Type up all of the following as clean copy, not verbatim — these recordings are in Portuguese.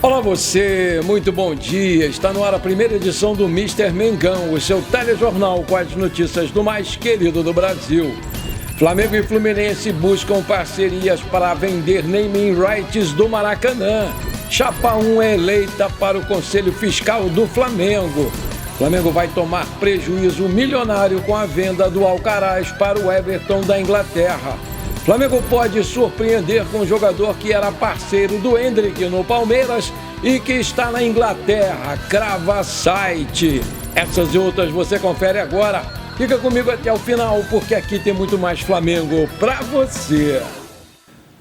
Olá você, muito bom dia. Está no ar a primeira edição do Mister Mengão, o seu telejornal com as notícias do mais querido do Brasil. Flamengo e Fluminense buscam parcerias para vender naming rights do Maracanã. Chapa 1 é eleita para o Conselho Fiscal do Flamengo. Flamengo vai tomar prejuízo milionário com a venda do Alcaraz para o Everton da Inglaterra. Flamengo pode surpreender com um jogador que era parceiro do Endrick no Palmeiras e que está na Inglaterra. Crava site. Essas e outras você confere agora. Fica comigo até o final, porque aqui tem muito mais Flamengo para você.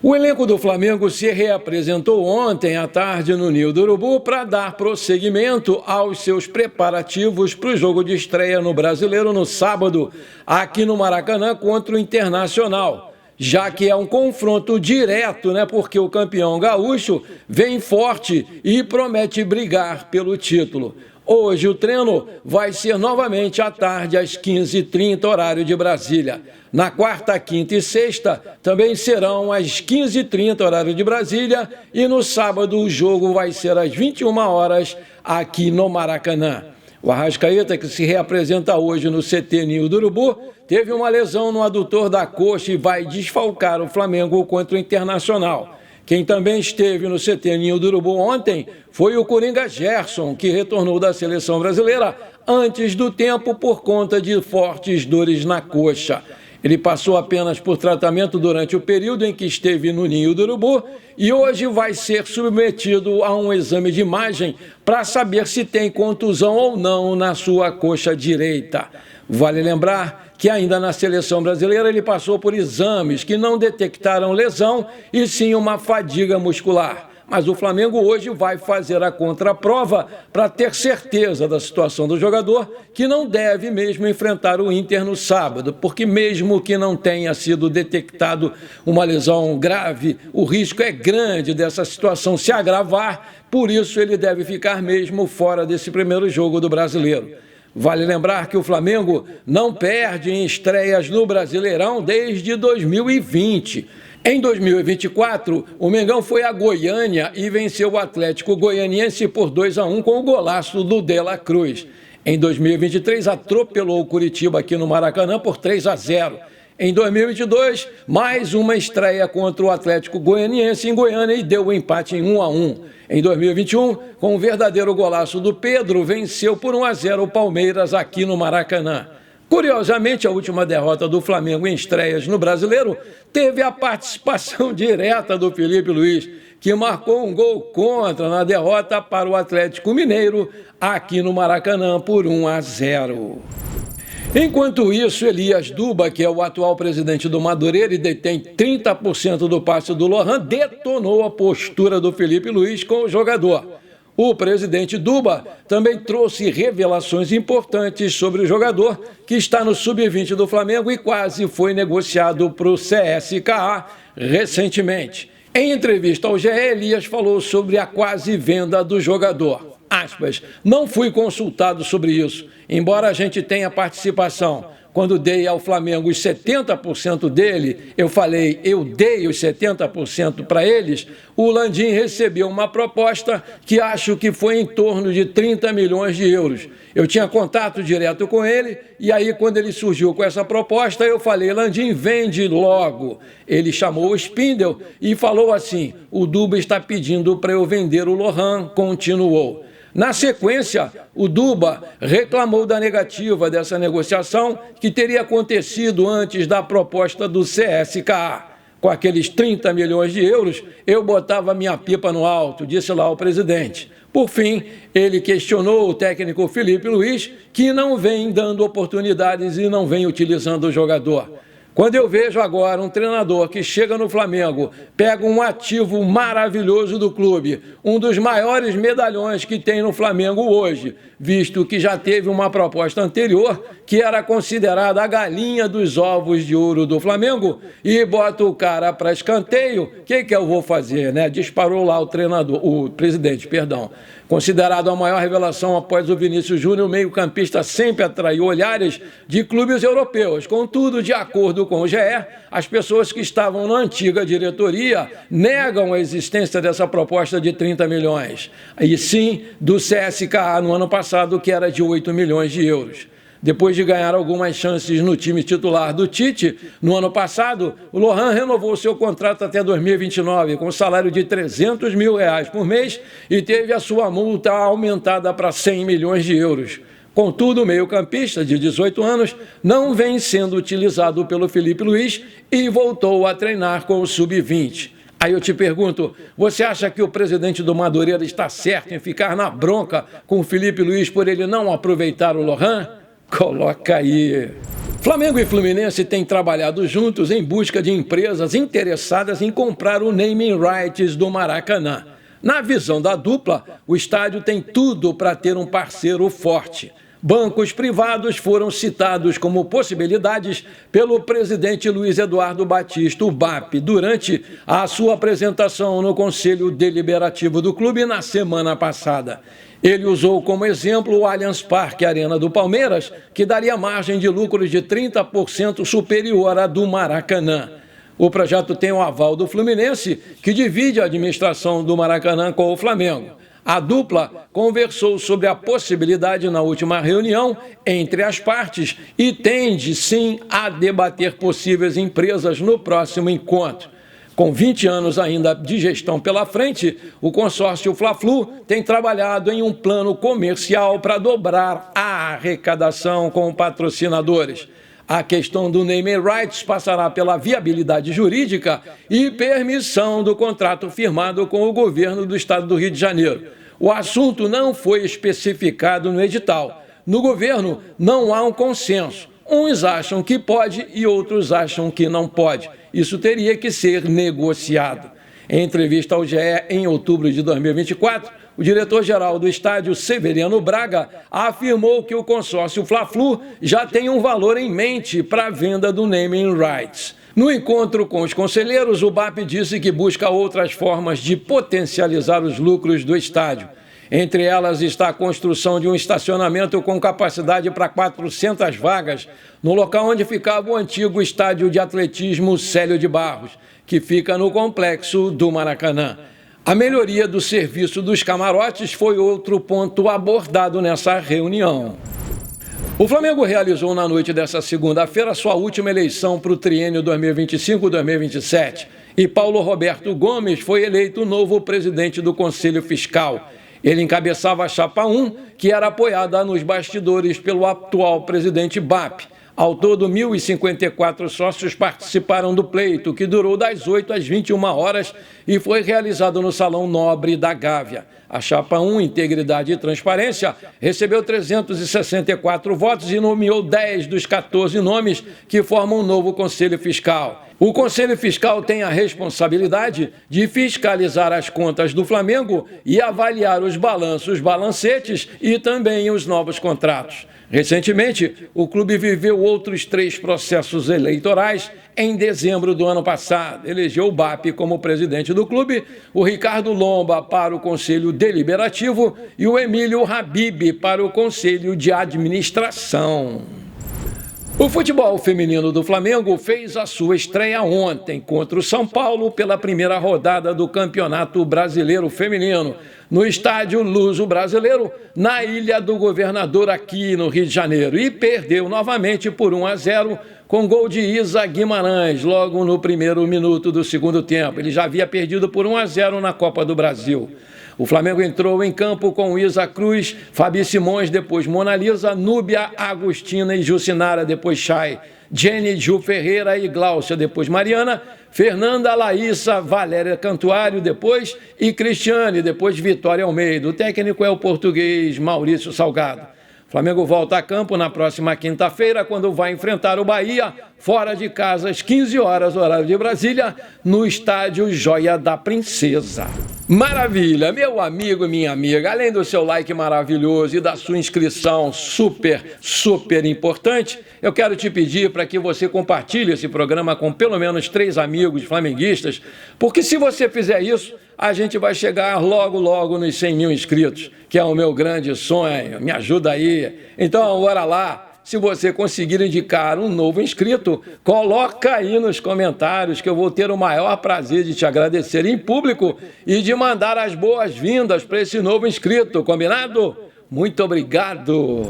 O elenco do Flamengo se reapresentou ontem à tarde no Ninho do Urubu para dar prosseguimento aos seus preparativos para o jogo de estreia no Brasileiro no sábado, aqui no Maracanã contra o Internacional. Já que é um confronto direto, porque o campeão gaúcho vem forte e promete brigar pelo título. Hoje o treino vai ser novamente à tarde, às 15h30, horário de Brasília. Na quarta, quinta e sexta também serão às 15h30, horário de Brasília. E no sábado o jogo vai ser às 21 horas aqui no Maracanã. O Arrascaeta, que se reapresenta hoje no CT Ninho do Urubu, teve uma lesão no adutor da coxa e vai desfalcar o Flamengo contra o Internacional. Quem também esteve no CT Ninho do Urubu ontem foi o Coringa Gerson, que retornou da seleção brasileira antes do tempo por conta de fortes dores na coxa. Ele passou apenas por tratamento durante o período em que esteve no Ninho do Urubu e hoje vai ser submetido a um exame de imagem para saber se tem contusão ou não na sua coxa direita. Vale lembrar que ainda na seleção brasileira ele passou por exames que não detectaram lesão e sim uma fadiga muscular. Mas o Flamengo hoje vai fazer a contraprova para ter certeza da situação do jogador, que não deve mesmo enfrentar o Inter no sábado, porque mesmo que não tenha sido detectado uma lesão grave, o risco é grande dessa situação se agravar, por isso ele deve ficar mesmo fora desse primeiro jogo do Brasileiro. Vale lembrar que o Flamengo não perde em estreias no Brasileirão desde 2020. Em 2024, o Mengão foi a Goiânia e venceu o Atlético Goianiense por 2-1 com o golaço do De La Cruz. Em 2023, atropelou o Curitiba aqui no Maracanã por 3-0. Em 2022, mais uma estreia contra o Atlético Goianiense em Goiânia e deu o empate em 1-1. Em 2021, com um verdadeiro golaço do Pedro, venceu por 1-0 o Palmeiras aqui no Maracanã. Curiosamente, a última derrota do Flamengo em estreias no Brasileiro teve a participação direta do Felipe Luiz, que marcou um gol contra na derrota para o Atlético Mineiro aqui no Maracanã por 1-0. Enquanto isso, Elias Duba, que é o atual presidente do Madureira e detém 30% do passe do Lohan, detonou a postura do Felipe Luiz com o jogador. O presidente Duba também trouxe revelações importantes sobre o jogador, que está no sub-20 do Flamengo e quase foi negociado para o CSKA recentemente. Em entrevista ao GE, Elias falou sobre a quase venda do jogador. Aspas, não fui consultado sobre isso, embora a gente tenha participação. Quando dei ao Flamengo os 70% dele, eu dei os 70% para eles, o Landim recebeu uma proposta que acho que foi em torno de 30 milhões de euros. Eu tinha contato direto com ele e aí quando ele surgiu com essa proposta, eu falei, Landim, vende logo. Ele chamou o Spindel e falou assim, o Duba está pedindo para eu vender o Lohan, continuou. Na sequência, o Duba reclamou da negativa dessa negociação que teria acontecido antes da proposta do CSKA. Com aqueles 30 milhões de euros, eu botava minha pipa no alto, disse lá o presidente. Por fim, ele questionou o técnico Felipe Luiz, que não vem dando oportunidades e não vem utilizando o jogador. Quando eu vejo agora um treinador que chega no Flamengo, pega um ativo maravilhoso do clube, um dos maiores medalhões que tem no Flamengo hoje, visto que já teve uma proposta anterior, que era considerada a galinha dos ovos de ouro do Flamengo, e bota o cara para escanteio, o que eu vou fazer, Disparou lá o presidente, Considerado a maior revelação após o Vinícius Júnior, o meio-campista sempre atraiu olhares de clubes europeus. Contudo, de acordo com o GE, as pessoas que estavam na antiga diretoria negam a existência dessa proposta de 30 milhões. E sim, do CSKA no ano passado, que era de 8 milhões de euros. Depois de ganhar algumas chances no time titular do Tite, no ano passado, o Lohan renovou seu contrato até 2029, com salário de R$300 mil por mês e teve a sua multa aumentada para 100 milhões de euros. Contudo, o meio-campista, de 18 anos, não vem sendo utilizado pelo Filipe Luís e voltou a treinar com o Sub-20. Aí eu te pergunto, você acha que o presidente do Madureira está certo em ficar na bronca com o Filipe Luís por ele não aproveitar o Lohan? Coloca aí. Flamengo e Fluminense têm trabalhado juntos em busca de empresas interessadas em comprar o naming rights do Maracanã. Na visão da dupla, o estádio tem tudo para ter um parceiro forte. Bancos privados foram citados como possibilidades pelo presidente Luiz Eduardo Batista, o BAP, durante a sua apresentação no Conselho Deliberativo do clube na semana passada. Ele usou como exemplo o Allianz Parque Arena do Palmeiras, que daria margem de lucro de 30% superior à do Maracanã. O projeto tem o aval do Fluminense, que divide a administração do Maracanã com o Flamengo. A dupla conversou sobre a possibilidade na última reunião entre as partes e tende, sim, a debater possíveis empresas no próximo encontro. Com 20 anos ainda de gestão pela frente, o consórcio Fla-Flu tem trabalhado em um plano comercial para dobrar a arrecadação com patrocinadores. A questão do naming rights passará pela viabilidade jurídica e permissão do contrato firmado com o governo do estado do Rio de Janeiro. O assunto não foi especificado no edital. No governo, não há um consenso. Uns acham que pode e outros acham que não pode. Isso teria que ser negociado. Em entrevista ao GE em outubro de 2024, o diretor-geral do estádio, Severiano Braga, afirmou que o consórcio Fla-Flu já tem um valor em mente para a venda do naming rights. No encontro com os conselheiros, o BAP disse que busca outras formas de potencializar os lucros do estádio. Entre elas está a construção de um estacionamento com capacidade para 400 vagas, no local onde ficava o antigo estádio de atletismo Célio de Barros, que fica no complexo do Maracanã. A melhoria do serviço dos camarotes foi outro ponto abordado nessa reunião. O Flamengo realizou na noite dessa segunda-feira sua última eleição para o triênio 2025-2027 e Paulo Roberto Gomes foi eleito o novo presidente do Conselho Fiscal. Ele encabeçava a chapa 1, que era apoiada nos bastidores pelo atual presidente BAP. Ao todo, 1.054 sócios participaram do pleito, que durou das 8 às 21 horas e foi realizado no Salão Nobre da Gávea. A chapa 1, Integridade e Transparência, recebeu 364 votos e nomeou 10 dos 14 nomes que formam o novo Conselho Fiscal. O Conselho Fiscal tem a responsabilidade de fiscalizar as contas do Flamengo e avaliar os balanços, balancetes e também os novos contratos. Recentemente, o clube viveu outros 3 processos eleitorais em dezembro do ano passado. Elegeu o BAP como presidente do clube, o Ricardo Lomba para o Conselho Deliberativo e o Emílio Habib para o Conselho de Administração. O futebol feminino do Flamengo fez a sua estreia ontem contra o São Paulo pela primeira rodada do Campeonato Brasileiro Feminino, no estádio Luso Brasileiro, na Ilha do Governador, aqui no Rio de Janeiro, e perdeu novamente por 1-0 com gol de Isa Guimarães, logo no primeiro minuto do segundo tempo. Ele já havia perdido por 1-0 na Copa do Brasil. O Flamengo entrou em campo com Isa Cruz, Fabi Simões, depois Mona Lisa, Núbia, Agostina e Jucinara, depois Chay, Jenny, Ju Ferreira e Gláucia, depois Mariana, Fernanda, Laíssa, Valéria Cantuário, depois, e Cristiane, depois Vitória Almeida. O técnico é o português Maurício Salgado. O Flamengo volta a campo na próxima quinta-feira, quando vai enfrentar o Bahia fora de casa às 15 horas, horário de Brasília, no estádio Joia da Princesa. Maravilha, meu amigo e minha amiga, além do seu like maravilhoso e da sua inscrição super importante, eu quero te pedir para que você compartilhe esse programa com pelo menos 3 amigos flamenguistas, porque se você fizer isso, a gente vai chegar logo nos 100 mil inscritos, que é o meu grande sonho. Me ajuda aí. Então, bora lá. Se você conseguir indicar um novo inscrito, coloca aí nos comentários que eu vou ter o maior prazer de te agradecer em público e de mandar as boas-vindas para esse novo inscrito, combinado? Muito obrigado!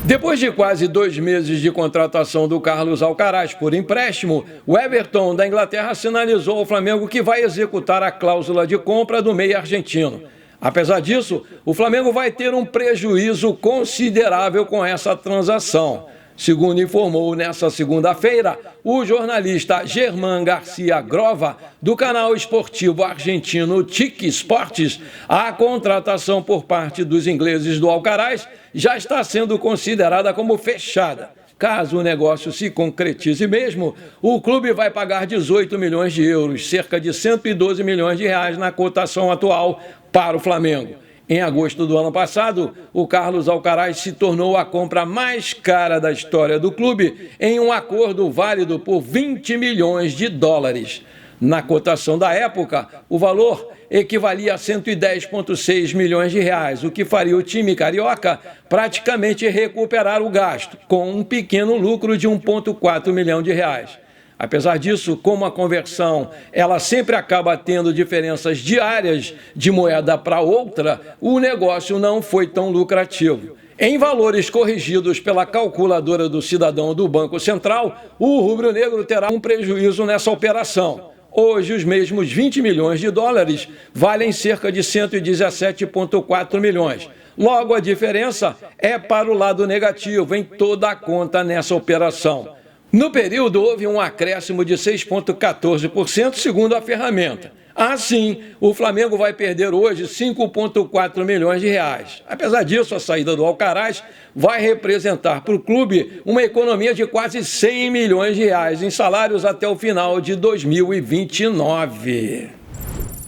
Depois de quase 2 meses de contratação do Carlos Alcaraz por empréstimo, o Everton da Inglaterra sinalizou ao Flamengo que vai executar a cláusula de compra do meia argentino. Apesar disso, o Flamengo vai ter um prejuízo considerável com essa transação. Segundo informou nesta segunda-feira o jornalista Germán Garcia Grova, do canal esportivo argentino TIC Esportes, a contratação por parte dos ingleses do Alcaraz já está sendo considerada como fechada. Caso o negócio se concretize mesmo, o clube vai pagar 18 milhões de euros, cerca de 112 milhões de reais na cotação atual para o Flamengo. Em agosto do ano passado, o Carlos Alcaraz se tornou a compra mais cara da história do clube em um acordo válido por 20 milhões de dólares. Na cotação da época, o valor equivalia a 110,6 milhões de reais, o que faria o time carioca praticamente recuperar o gasto, com um pequeno lucro de 1,4 milhão de reais. Apesar disso, como a conversão ela sempre acaba tendo diferenças diárias de moeda para outra, o negócio não foi tão lucrativo. Em valores corrigidos pela calculadora do cidadão do Banco Central, o rubro-negro terá um prejuízo nessa operação. Hoje, os mesmos 20 milhões de dólares valem cerca de 117,4 milhões. Logo, a diferença é para o lado negativo em toda a conta nessa operação. No período, houve um acréscimo de 6,14%, segundo a ferramenta. Assim, o Flamengo vai perder hoje 5,4 milhões de reais. Apesar disso, a saída do Alcaraz vai representar para o clube uma economia de quase 100 milhões de reais em salários até o final de 2029.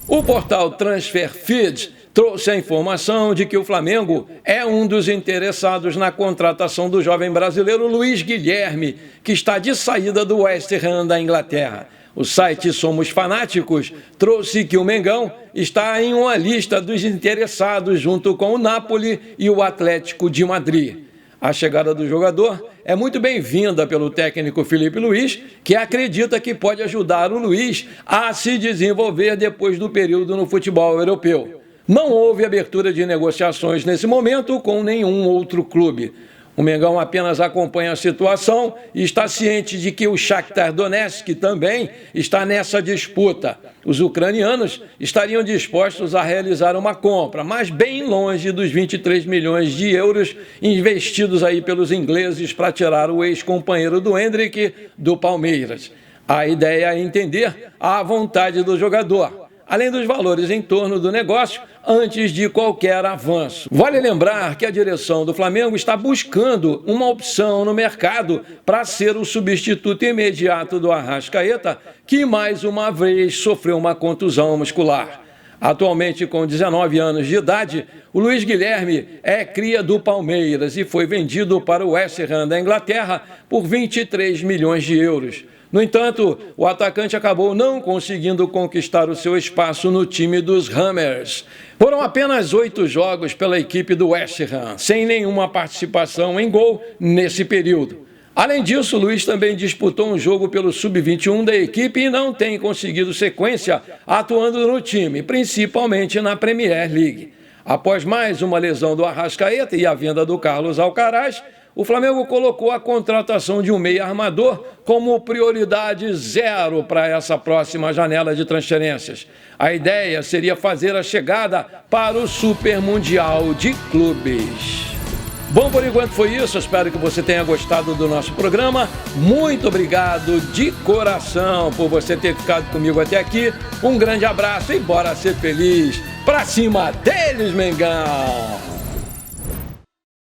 O portal TransferFeed trouxe a informação de que o Flamengo é um dos interessados na contratação do jovem brasileiro Luiz Guilherme, que está de saída do West Ham da Inglaterra. O site Somos Fanáticos trouxe que o Mengão está em uma lista dos interessados junto com o Napoli e o Atlético de Madrid. A chegada do jogador é muito bem-vinda pelo técnico Filipe Luís, que acredita que pode ajudar o Luís a se desenvolver depois do período no futebol europeu. Não houve abertura de negociações nesse momento com nenhum outro clube. O Mengão apenas acompanha a situação e está ciente de que o Shakhtar Donetsk também está nessa disputa. Os ucranianos estariam dispostos a realizar uma compra, mas bem longe dos 23 milhões de euros investidos aí pelos ingleses para tirar o ex-companheiro do Endrick do Palmeiras. A ideia é entender a vontade do jogador, além dos valores em torno do negócio, antes de qualquer avanço. Vale lembrar que a direção do Flamengo está buscando uma opção no mercado para ser o substituto imediato do Arrascaeta, que mais uma vez sofreu uma contusão muscular. Atualmente com 19 anos de idade, o Luiz Guilherme é cria do Palmeiras e foi vendido para o West Ham da Inglaterra por 23 milhões de euros. No entanto, o atacante acabou não conseguindo conquistar o seu espaço no time dos Hammers. Foram apenas 8 jogos pela equipe do West Ham, sem nenhuma participação em gol nesse período. Além disso, Luiz também disputou um jogo pelo Sub-21 da equipe e não tem conseguido sequência atuando no time, principalmente na Premier League. Após mais uma lesão do Arrascaeta e a venda do Carlos Alcaraz, o Flamengo colocou a contratação de um meia armador como prioridade 0 para essa próxima janela de transferências. A ideia seria fazer a chegada para o Super Mundial de Clubes. Bom, por enquanto foi isso. Espero que você tenha gostado do nosso programa. Muito obrigado de coração por você ter ficado comigo até aqui. Um grande abraço e bora ser feliz. Pra cima deles, Mengão!